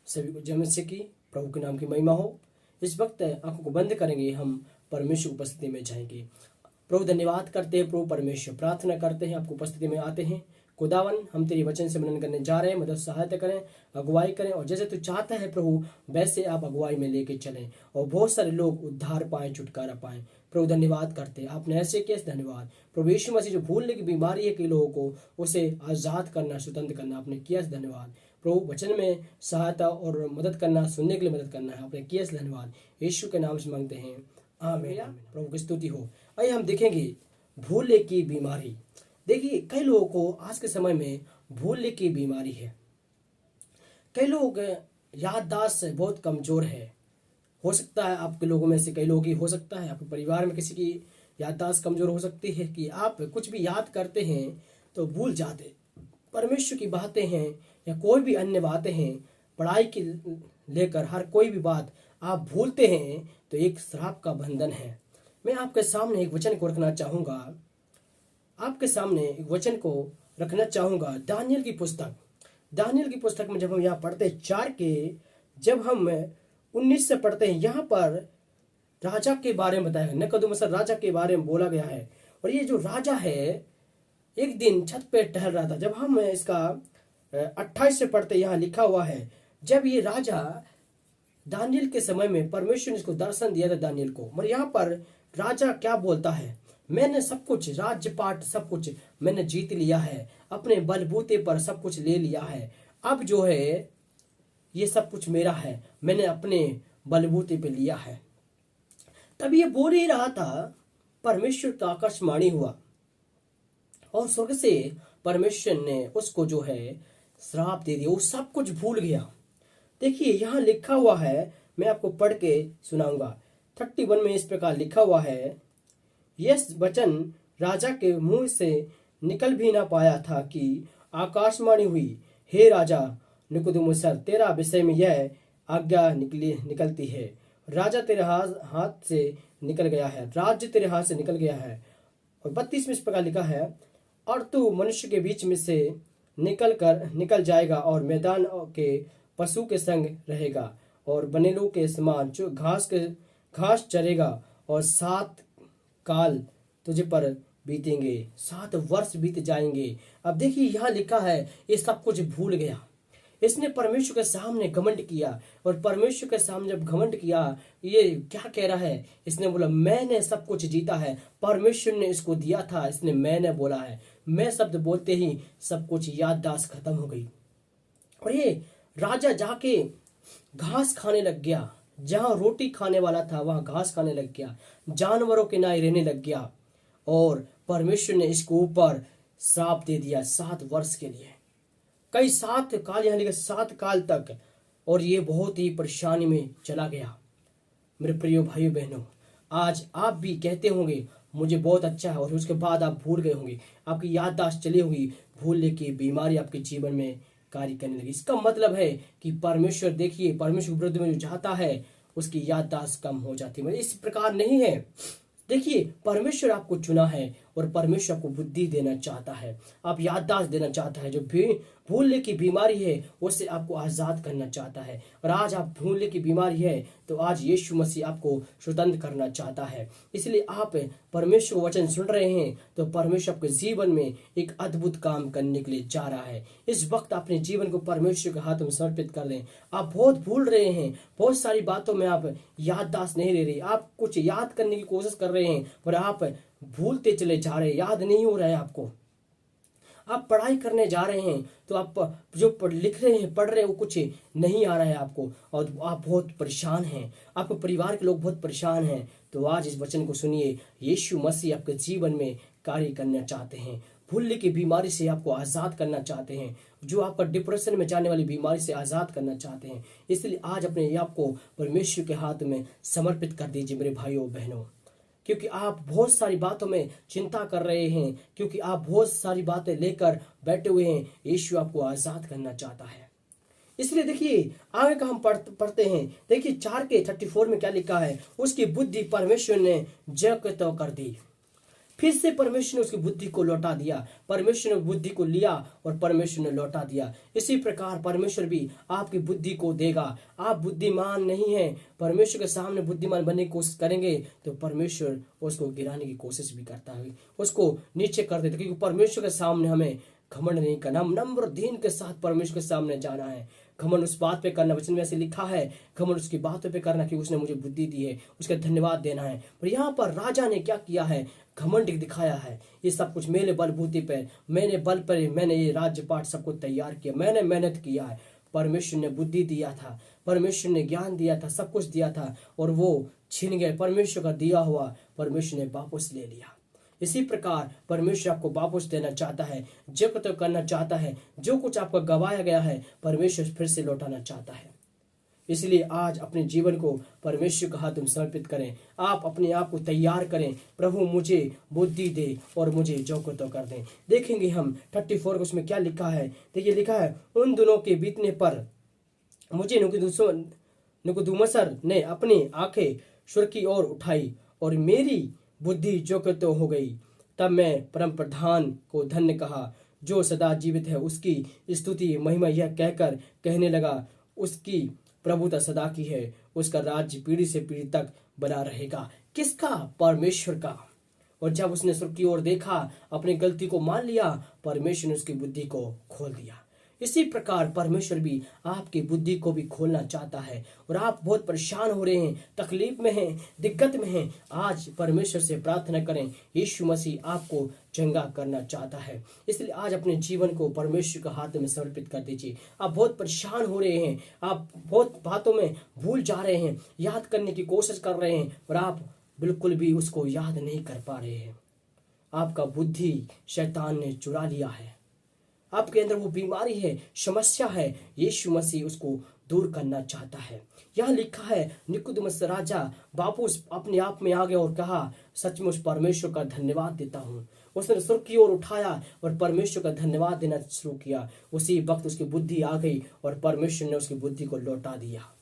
सभी को जय मसीह की, प्रभु के नाम की महिमा हो। इस वक्त आंखों को बंद करेंगे, हम परमेश्वर की उपस्थिति में जाएंगे। प्रभु धन्यवाद करते हैं, प्रभु परमेश्वर प्रार्थना करते हैं, आपको उपस्थिति में आते हैं। खुदावन, हम तेरे वचन से मनन करने जा रहे हैं, मदद सहायता करें, अगुवाई करें, और जैसे तू चाहता है प्रभु वैसे आप अगुवाई में लेके चलें और बहुत सारे लोग उद्धार पाएं, छुटकारा पाएं। प्रभु धन्यवाद करते हैं, आपने ऐसे किया, धन्यवाद। प्रभु यीशु मसीह जो भूलने की बीमारी है कई लोगों को, उसे आजाद करना, स्वतंत्र करना आपने किया, धन्यवाद। प्रभु वचन में सहायता और मदद करना, सुनने के लिए मदद करना है, आपने किया, धन्यवाद। यीशु के नाम से मांगते हैं, आमीन। प्रभु की स्तुति हो। आइए हम देखेंगे भूलने की बीमारी। देखिए, कई लोगों को आज के समय में भूलने की बीमारी है। कई लोग याददाश्त बहुत कमजोर है। हो सकता है आपके लोगों में से कई लोगों की, हो सकता है आपके परिवार में किसी की याददाश्त कमजोर हो सकती है कि आप कुछ भी याद करते हैं तो भूल जाते। परमेश्वर की बातें हैं या कोई भी अन्य बातें हैं, पढ़ाई की लेकर हर कोई भी बात आप भूलते हैं तो एक श्राप का बंधन है। मैं आपके सामने एक वचन को रखना चाहूँगा, दानियल की पुस्तक में जब हम यहाँ पढ़ते 4 के, जब हम 19 से पढ़ते हैं, यहाँ पर राजा के बारे में बताया है, नबूकदनेस्सर राजा के बारे में बोला गया है। और ये जो राजा है एक दिन छत पे टहल रहा था। जब हम इसका 28 से पढ़ते, यहाँ लिखा हुआ है, जब ये राजा दानियल के समय में परमेश्वर ने इसको दर्शन दिया था दानियल को। और यहाँ पर राजा क्या बोलता है, मैंने सब कुछ, राज्यपाट सब कुछ मैंने जीत लिया है, अपने बलबूते पर सब कुछ ले लिया है। अब जो है ये सब कुछ मेरा है, मैंने अपने बलबूते पे लिया है। तब ये बोल ही रहा था, परमेश्वर का आकाशवाणी हुआ और स्वर्ग से परमेश्वर ने उसको जो है श्राप दे दिया। वो सब कुछ भूल गया। देखिए यहाँ लिखा हुआ है, मैं आपको पढ़ के सुनाऊंगा। 31 में इस प्रकार लिखा हुआ है, यह वचन राजा के मुंह से निकल भी ना पाया था कि आकाशवाणी हुई, हे राजा नबूकदनेस्सर, तेरा विषय में यह आज्ञा निकलती है, राजा तेरे हाथ से निकल गया है, राज्य तेरे हाथ से निकल गया है। और 32 में इस प्रकार लिखा है, और तू मनुष्य के बीच में से निकल जाएगा और मैदान के पशु के संग रहेगा और बनेलों के समान जो घास चरेगा, और 7 काल तुझे पर बीतेंगे, 7 वर्ष बीत जाएंगे। अब देखिए यहाँ लिखा है, ये सब कुछ भूल गया। इसने परमेश्वर के सामने घमंड किया, और परमेश्वर के सामने जब घमंड किया, ये क्या कह रहा है, इसने बोला मैंने सब कुछ जीता है, परमेश्वर ने इसको दिया था, इसने मैंने बोला है। मैं शब्द बोलते ही सब कुछ याददाश्त खत्म हो गई। और ये राजा जाके घास खाने लग गया, जहां रोटी खाने वाला था वहां घास खाने लग गया, जानवरों के नाई रहने लग गया, और परमेश्वर ने इसको ऊपर श्राप दे दिया 7 वर्ष के लिए। कई 7 काल, यहाँ लिखा 7 काल तक, और ये बहुत ही परेशानी में चला गया। मेरे प्रिय भाइयों बहनों, आज आप भी कहते होंगे मुझे बहुत अच्छा है, और उसके बाद आप भूल गए होंगे, आपकी याददाश्त चली होगी, भूलने की बीमारी आपके जीवन में कार्य करने लगी। इसका मतलब है कि परमेश्वर, देखिए परमेश्वर के विरुद्ध में जो चाहता है उसकी याददाश्त कम हो जाती है। इस प्रकार नहीं है। देखिए, परमेश्वर आपको चुना है और परमेश्वर आपको बुद्धि देना चाहता है, आप याददाश्त देना चाहता है। जो भूलने की बीमारी है उससे आपको आज़ाद करना चाहता है। और आज आप भूलने की बीमारी है तो आज यीशु मसीह आपको स्वतंत्र करना चाहता है। इसलिए आप परमेश्वर वचन सुन रहे हैं तो परमेश्वर आपके जीवन में एक अद्भुत काम करने के लिए जा रहा है। इस वक्त अपने जीवन को परमेश्वर के हाथ में समर्पित कर दें। आप बहुत भूल रहे हैं, बहुत सारी बातों में आप याददाश्त नहीं ले रहे, आप कुछ याद करने की कोशिश कर रहे हैं पर आप भूलते चले जा रहे हैं, याद नहीं हो रहा है आपको। आप पढ़ाई करने जा रहे हैं तो आप जो लिख रहे हैं, पढ़ रहे हैं, वो कुछ नहीं आ रहा है आपको, और आप बहुत परेशान हैं, आपके परिवार के लोग बहुत परेशान हैं। तो आज इस वचन को सुनिए, यीशु मसीह आपके जीवन में कार्य करना चाहते हैं। भूलने की बीमारी से आपको आज़ाद करना चाहते हैं, जो आपका डिप्रेशन में जाने वाली बीमारी से आज़ाद करना चाहते हैं। इसलिए आज अपने आप को परमेश्वर के हाथ में समर्पित कर दीजिए मेरे भाइयों बहनों, क्योंकि आप बहुत सारी बातों में चिंता कर रहे हैं, क्योंकि आप बहुत सारी बातें लेकर बैठे हुए हैं। यीशु आपको आज़ाद करना चाहता है। इसलिए देखिए आगे का हम पढ़ते हैं। देखिए 4 के 34 में क्या लिखा है, उसकी बुद्धि परमेश्वर ने जग तो कर दी। फिर से परमेश्वर ने उसकी बुद्धि को लौटा दिया, परमेश्वर ने बुद्धि को लिया और परमेश्वर ने लौटा दिया। इसी प्रकार परमेश्वर भी आपकी बुद्धि को देगा। आप बुद्धिमान नहीं हैं, परमेश्वर के सामने बुद्धिमान बनने की कोशिश करेंगे तो परमेश्वर उसको गिराने की कोशिश भी करता है, उसको नीचे कर देता है। क्योंकि परमेश्वर के सामने हमें घमंड नहीं करना, हम नम्र दीन के साथ परमेश्वर के सामने जाना है। घमंड उस बात पे करना, वचन में ऐसे लिखा है, घमंड उसकी बातों पे करना कि उसने मुझे बुद्धि दी है, उसका धन्यवाद देना है। पर यहाँ पर राजा ने क्या किया है, घमंड दिखाया है। ये सब कुछ मेरे बलबूते पे, मैंने बल पर मैंने ये राज्यपाट सबको तैयार किया, मैंने मेहनत किया है। परमेश्वर ने बुद्धि दिया था, परमेश्वर ने ज्ञान दिया था, सब कुछ दिया था और वो छीन गए। परमेश्वर का दिया हुआ परमेश्वर ने वापस ले लिया। इसी प्रकार परमेश्वर आपको वापस देना चाहता है, जो कुछ करना चाहता है, जो कुछ आपका गवाया गया है परमेश्वर फिर से लौटाना चाहता है। इसलिए आज अपने जीवन को परमेश्वर का हाथ में समर्पित करें। आप अपने आप को तैयार करें, प्रभु मुझे बुद्धि दे और मुझे जो को तो कर दें। देखेंगे हम 34 उसमें क्या लिखा है। देखिए लिखा है, उन दिनों के बीतने पर मुझे नबूकदनेस्सर ने अपनी आंखें स्वर्ग की ओर उठाई और मेरी बुद्धि जो कि तो हो गई। तब मैं परम प्रधान को धन्य कहा जो सदा जीवित है, उसकी स्तुति महिमा यह कहकर कहने लगा, उसकी प्रभुता सदा की है, उसका राज्य पीढ़ी से पीढ़ी तक बना रहेगा। किसका? परमेश्वर का। और जब उसने स्वर्ग की ओर देखा, अपनी गलती को मान लिया, परमेश्वर ने उसकी बुद्धि को खोल दिया। इसी प्रकार परमेश्वर भी आपकी बुद्धि को भी खोलना चाहता है। और आप बहुत परेशान हो रहे हैं, तकलीफ में हैं, दिक्कत में हैं, आज परमेश्वर से प्रार्थना करें। यीशु मसीह आपको चंगा करना चाहता है। इसलिए आज अपने जीवन को परमेश्वर के हाथ में समर्पित कर दीजिए। आप बहुत परेशान हो रहे हैं, आप बहुत बातों में भूल जा रहे हैं, याद करने की कोशिश कर रहे हैं और आप बिल्कुल भी उसको याद नहीं कर पा रहे हैं। आपका बुद्धि शैतान ने चुरा लिया है, आपके अंदर वो बीमारी है, समस्या है, यीशु मसीह उसको दूर करना चाहता है। यहाँ लिखा है, निकुदेमुस राजा वापस अपने आप में आ गया और कहा, सचमुच परमेश्वर का धन्यवाद देता हूँ। उसने स्वर्ग की ओर उठाया और परमेश्वर का धन्यवाद देना शुरू किया। उसी वक्त उसकी बुद्धि आ गई और परमेश्वर ने उसकी बुद्धि को लौटा दिया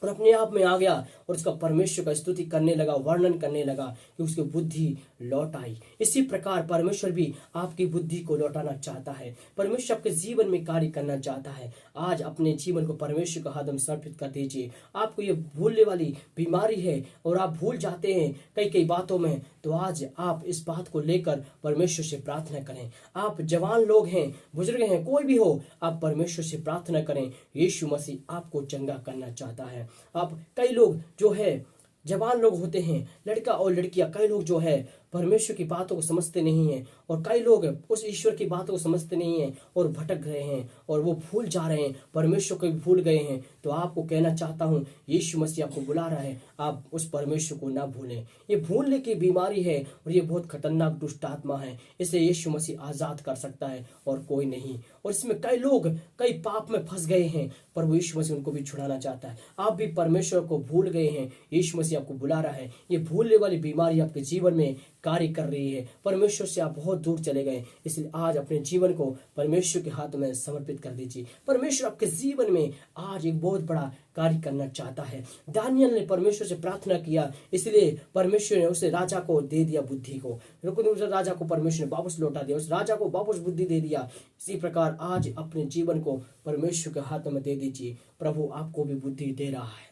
और अपने आप में आ गया और उसका परमेश्वर का स्तुति करने लगा, वर्णन करने लगा कि उसकी बुद्धि लौट आई। इसी प्रकार परमेश्वर भी आपकी बुद्धि को लौटाना चाहता है, परमेश्वर आपके जीवन में कार्य करना चाहता है। आज अपने जीवन को परमेश्वर का हाथ में समर्पित कर दीजिए। आपको ये भूलने वाली बीमारी है और आप भूल जाते हैं कई कई बातों में, तो आज आप इस बात को लेकर परमेश्वर से प्रार्थना करें। आप जवान लोग हैं, बुजुर्ग हैं, कोई भी हो, आप परमेश्वर से प्रार्थना करें। यीशु मसीह आपको चंगा करना चाहता है। अब कई लोग जो है जवान लोग होते हैं, लड़का और लड़कियां, कई लोग जो है परमेश्वर की बातों को समझते नहीं हैं और कई लोग उस ईश्वर की बातों को समझते नहीं हैं और भटक रहे हैं और वो भूल जा रहे हैं, परमेश्वर को भी भूल गए हैं। तो आपको कहना चाहता हूँ, यीशु मसीह आपको बुला रहा है, आप उस परमेश्वर को ना भूलें। ये भूलने की बीमारी है और ये बहुत खतरनाक दुष्ट आत्मा है, इसे यीशु मसीह आजाद कर सकता है और कोई नहीं। और इसमें कई लोग कई पाप में फंस गए हैं, पर वो यीशु मसीह उनको भी छुड़ाना चाहता है। आप भी परमेश्वर को भूल गए हैं, यीशु मसीह आपको बुला रहा है। ये भूलने वाली बीमारी आपके जीवन में कार्य कर रही है, परमेश्वर से आप बहुत दूर चले गए। इसलिए आज अपने जीवन को परमेश्वर के हाथ में समर्पित कर दीजिए। परमेश्वर आपके जीवन में आज एक बहुत बड़ा कार्य करना चाहता है। दानियल ने परमेश्वर से प्रार्थना किया, इसलिए परमेश्वर ने उसे राजा को दे दिया बुद्धि को। राजा को परमेश्वर ने वापस लौटा दिया, उस राजा को वापस बुद्धि दे दिया। इसी प्रकार आज अपने जीवन को परमेश्वर के हाथ में दे दीजिए, प्रभु आपको भी बुद्धि दे रहा है।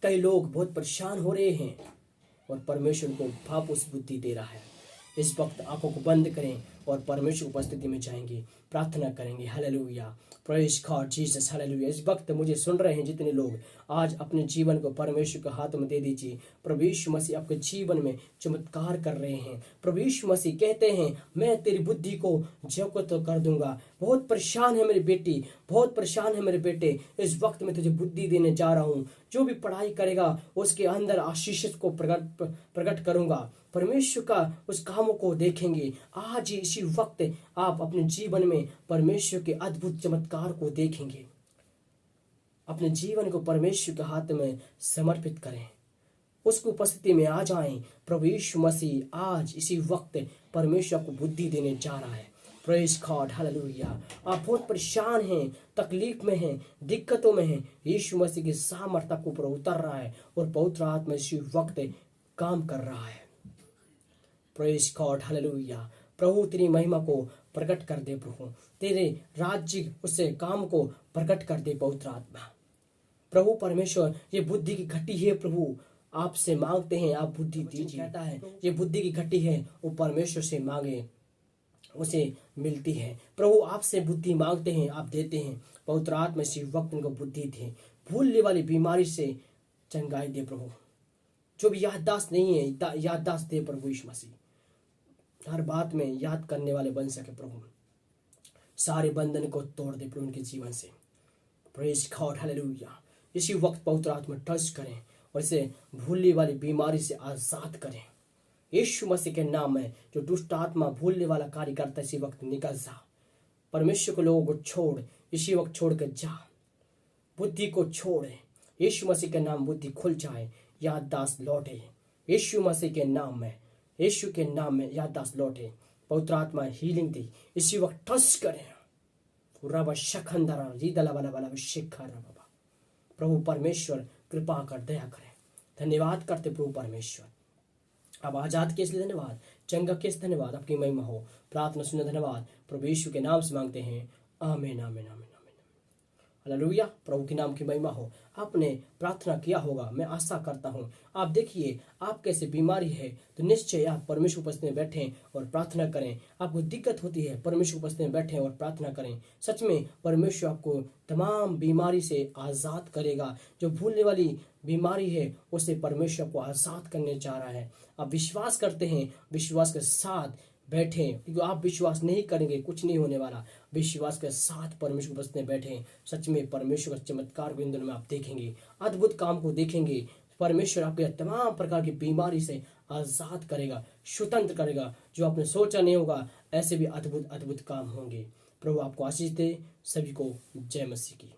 कई लोग बहुत परेशान हो रहे हैं और परमेश्वर को वापस बुद्धि दे रहा है। इस वक्त आंखों को बंद करें और परमेश्वर की उपस्थिति में जाएंगे, प्रार्थना करेंगे। Hallelujah, praise God Jesus, hallelujah. इस वक्त मुझे सुन रहे हैं जितने लोग, आज अपने जीवन को परमेश्वर के हाथ में दे दीजिए। प्रभु यीशु मसीह आपके जीवन में चमत्कार कर रहे हैं। प्रभु यीशु मसीह कहते हैं, मैं तेरी बुद्धि को जो को तो कर दूंगा। बहुत परेशान है मेरी बेटी, बहुत परेशान है मेरे बेटे, इस वक्त मैं तुझे बुद्धि देने जा रहा हूँ। जो भी पढ़ाई करेगा उसके अंदर आशीष को प्रकट करूंगा। परमेश्वर का उस कामों को देखेंगे। आज ही इसी वक्त आप अपने जीवन में परमेश्वर के अद्भुत चमत्कार को देखेंगे। अपने जीवन को परमेश्वर के हाथ में समर्पित करें, उसकी उपस्थिति में आ जाएं। प्रभु यीशु मसीह आज इसी वक्त परमेश्वर को बुद्धि देने जा रहा है। Praise God, hallelujah. आप बहुत परेशान हैं, तकलीफ में हैं, दिक्कतों में हैं, यीशु मसीह की सामर्थ्य आपके ऊपर उतर रहा है और पवित्र आत्मा इसी वक्त काम कर रहा है। Praise God, hallelujah. प्रभु तेरी महिमा को प्रकट कर दे प्रभु, तेरे राज्य उसे काम को प्रकट कर दे पवित्र आत्मा। प्रभु परमेश्वर, ये बुद्धि की घटी है प्रभु, आपसे मांगते हैं, आप बुद्धि दीजिए। कहता है ये बुद्धि की घटी है, वो परमेश्वर से मांगे उसे मिलती है। प्रभु आपसे बुद्धि मांगते हैं, आप देते हैं। पवित्र आत्मा इसी वक्त उनको बुद्धि दे, भूलने वाली बीमारी से चंगाई दे प्रभु। जो भी याददाश्त नहीं है, याददाश्त दे प्रभु यीशु मसीह। हर बात में याद करने वाले बन सके प्रभु। सारे बंधन को तोड़ दे प्रभु उनके जीवन से। Praise God, hallelujah. इसी वक्त पवित्र आत्मा टच करें और इसे भूलने वाली बीमारी से आजाद करें यीशु मसीह के नाम में। जो दुष्ट आत्मा भूलने वाला कार्य करता है, इसी वक्त निकल जा। परमेश्वर के लोगों को छोड़, इसी वक्त छोड़ कर जा। बुद्धि को छोड़े, यीशु मसीह के नाम बुद्धि खुल जाए, याददाश्त लौटे यीशु मसीह के नाम में। यीशु के नाम में याददाश्त लौटे। पवित्र आत्मा हीलिंग दी, इसी वक्त टच करें। रब शखंदरा रीदला वाला वाला शिखर बाबा। प्रभु परमेश्वर कृपा कर दया करें। धन्यवाद करते प्रभु परमेश्वर। अब आजाद के इसलिए धन्यवाद, चंगा के इसलिए धन्यवाद, आपकी महिमा हो। प्रार्थना सुनने धन्यवाद, प्रभु यीशु के नाम से मांगते हैं, आमीन आमीन आमीन। हालेलुया। प्रभु के नाम की महिमा हो। आपने प्रार्थना किया होगा, मैं आशा करता हूँ। आप देखिए, आप कैसे बीमारी है तो निश्चय आप परमेश्वर उपस्थित में बैठें और प्रार्थना करें। आपको दिक्कत होती है, परमेश्वर उपस्थित में बैठें और प्रार्थना करें। सच में परमेश्वर आपको तमाम बीमारी से आज़ाद करेगा। जो भूलने वाली बीमारी है उसे परमेश्वर को आज़ाद करने जा रहा है। आप विश्वास करते हैं, विश्वास के साथ बैठें, क्योंकि आप विश्वास नहीं करेंगे कुछ नहीं होने वाला। विश्वास के साथ परमेश्वर उपस्थित में बैठें। सच में परमेश्वर का चमत्कार को इन दिनों में आप देखेंगे, अद्भुत काम को देखेंगे। परमेश्वर आपके तमाम प्रकार की बीमारी से आजाद करेगा, स्वतंत्र करेगा। जो आपने सोचा नहीं होगा, ऐसे भी अद्भुत अद्भुत काम होंगे। प्रभु आपको आशीष दे। सभी को जय मसीह की।